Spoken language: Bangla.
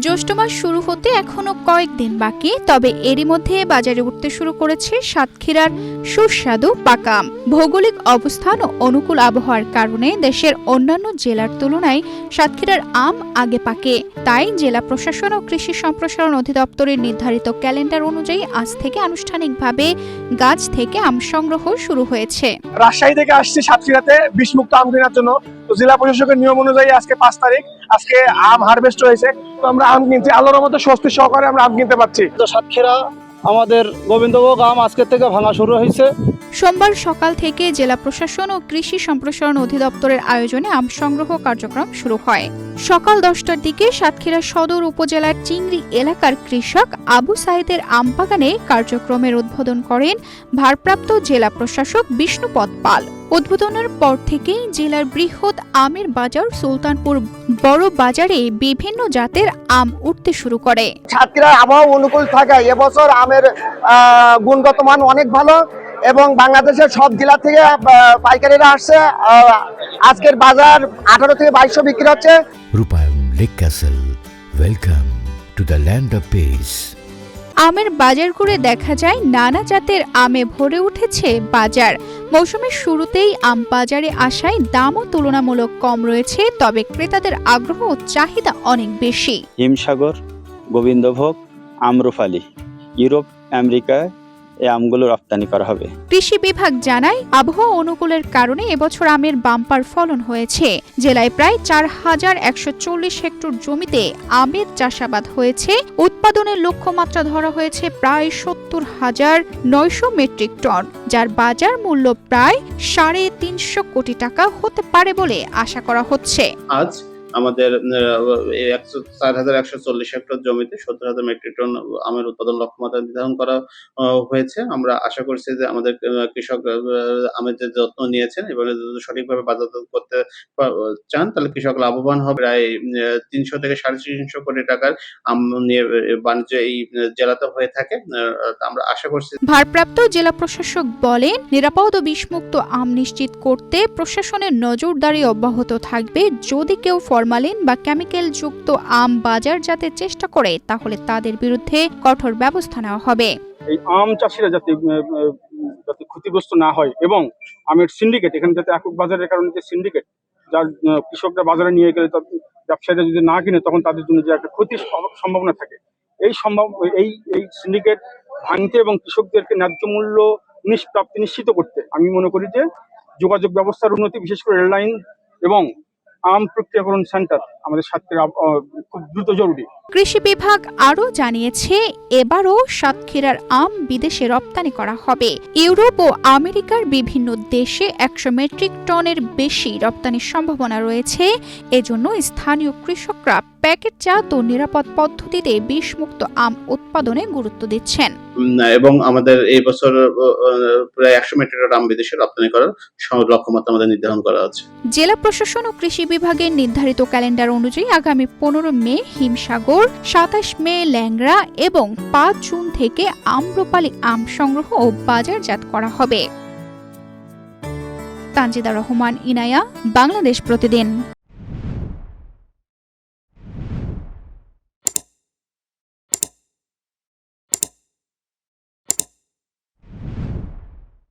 জ্যৈষ্ঠ মাস শুরু হতে এখনো কয়েকদিন বাকি, তবে এরই মধ্যে বাজারে উঠতে শুরু করেছে সাতক্ষীরার সুস্বাদু পাকা আম। ভৌগোলিক অবস্থান ও অনুকূল আবহাওয়ার কারণে দেশের অন্যান্য জেলার তুলনায় সাতক্ষীরার আম আগে পাকে। তাই জেলা প্রশাসন ও কৃষি সম্প্রসারণ অধিদপ্তরের নির্ধারিত ক্যালেন্ডার অনুযায়ী আজ থেকে আনুষ্ঠানিকভাবে গাছ থেকে আম সংগ্রহ শুরু হয়েছে। রাজশাহী থেকে আসছি সাতক্ষীরাতে বিষমুক্ত আম কেনার জন্য। তো জেলা প্রশাসকের নিয়ম অনুযায়ী আজকে 5 তারিখ, আজকে আম হারভেস্ট হয়েছে। তো আমরা আম কিনছি, আল্লাহর মতো স্বস্তি সহকারে আমরা আম কিনতে পারছি। তো সাতক্ষীরা আমাদের গোবিন্দভোগ আম আজকের থেকে ভাঙা শুরু হয়েছে। সোমবার সকাল থেকে জেলা প্রশাসন ও কৃষি সম্প্রসারণ অধিদপ্তরের আয়োজনে আম সংগ্রহ কার্যক্রম শুরু হয়। সকাল 10টার দিকে সাতক্ষীরা সদর উপজেলার চিংড়ি এলাকার কৃষক আবু সাইদের আম বাগানে কার্যক্রমের উদ্বোধন করেন ভারপ্রাপ্ত জেলা প্রশাসক বিষ্ণুপদ পাল। উদ্বোধনের পর থেকেই জেলার বৃহৎ আমের বাজার সুলতানপুর বড় বাজারে বিভিন্ন জাতের আম উঠতে শুরু করে। সাতক্ষীরার আবহাওয়া অনুকূল থাকায় এবছর আমের গুণগত মান অনেক ভালো এবং বাংলাদেশের সব জেলা থেকে পাইকারিরা আসছে। আজকের বাজার 18 থেকে 2200 বিক্রি হচ্ছে। রূপায়ণ lake castle, welcome to the land of piece. আমের বাজার ঘুরে দেখা যায় নানা জাতের আমে ভরে উঠেছে বাজার। মৌসুমের শুরুতেই আম বাজারে আসায় দামও তুলনামূলক কম রয়েছে, তবে ক্রেতাদের আগ্রহ ও চাহিদা অনেক বেশি। হিমসাগর, গোবিন্দভোগ, আমরুফালি, ইউরোপ, আমেরিকায় এই আমগুলো রপ্তানি করা হবে। কৃষি বিভাগ জানায়, আবহাওয়া অনুকূলের কারণে এবছর আমের বাম্পার ফলন হয়েছে। জেলায় প্রায় 4140 হেক্টর জমিতে আমের চাষাবাদ হয়েছে। উৎপাদনের লক্ষ্যমাত্রা ধরা হয়েছে প্রায় 70,900 মেট্রিক টন, যার বাজার মূল্য প্রায় 350 কোটি টাকা হতে পারে বলে আশা করা হচ্ছে। আজ আমাদের 4140 হেক্টর জমিতে 70,000 মেট্রিক টন আমের উৎপাদন লক্ষ্যমাত্রা নির্ধারণ করা হয়েছে। আমরা আশা করছি যে আমাদের কৃষক আমের যে যত্ন নিয়েছেন এবং সঠিকভাবে বাজারজাত করতে চান, তাহলে কৃষক লাভবান হবে। প্রায় 300 থেকে 350 কোটি টাকার আম নিয়ে বাণিজ্য এই জেলাতে হয়ে থাকে। আমরা আশা করছি। ভারপ্রাপ্ত জেলা প্রশাসক বলেন, নিরাপদ ও বিষমুক্ত আম নিশ্চিত করতে প্রশাসনের নজরদারি অব্যাহত থাকবে। যদি কেউ ফরমালিন বা কেমিক্যাল যুক্ত আম বাজারজাতের চেষ্টা করে, তাহলে তাদের বিরুদ্ধে কঠোর ব্যবস্থা নেওয়া হবে। এই আম চাষিরা যাতে ক্ষতিগ্রস্ত না হয় এবং আমের সিন্ডিকেট, এখানে যাতে একক বাজারের কারণে যে সিন্ডিকেট, যার কৃষকরা বাজারে নিয়ে গেলে ব্যবসায়ীরা যদি না কিনে, তখন তাদের জন্য যে একটা ক্ষতির সম্ভাবনা থাকে, এই সিন্ডিকেট ভাঙতে এবং কৃষকদেরকে ন্যায্য মূল্য প্রাপ্তি নিশ্চিত করতে আমি মনে করি যে যোগাযোগ ব্যবস্থার উন্নতি, বিশেষ করে রেললাইন এবং আম প্রক্রিয়াকরণ সেন্টার আমাদের সাতক্ষীরা খুব দ্রুত জরুরি। কৃষি বিভাগ আরও জানিয়েছে, এবারও সাতক্ষীরার আম বিদেশে রপ্তানি করা হবে। ইউরোপ ও আমেরিকার বিভিন্ন দেশে 100 মেট্রিক টনের বেশি রপ্তানির সম্ভাবনা রয়েছে। এজন্য স্থানীয় কৃষকরা প্যাকেটজাত ও নিরাপদ পদ্ধতিতে বিষমুক্ত আম উৎপাদনে গুরুত্ব দিচ্ছেন। এবং আমাদের এই বছর প্রায় 100 মেট্রিক টন আম বিদেশে রপ্তানি করার লক্ষ্যমাত্রা আমাদের নির্ধারণ করা আছে। জেলা প্রশাসন ও কৃষি বিভাগের নির্ধারিত ক্যালেন্ডার অনুযায়ী আগামী 15 মে হিমসাগর, 27 মে ল্যাংড়া এবং 5 জুন থেকে আম্রপালি আম সংগ্রহ ও বাজারজাত করা হবে। তানজিদা রহমান, ইনায়া, বাংলাদেশ প্রতিদিন।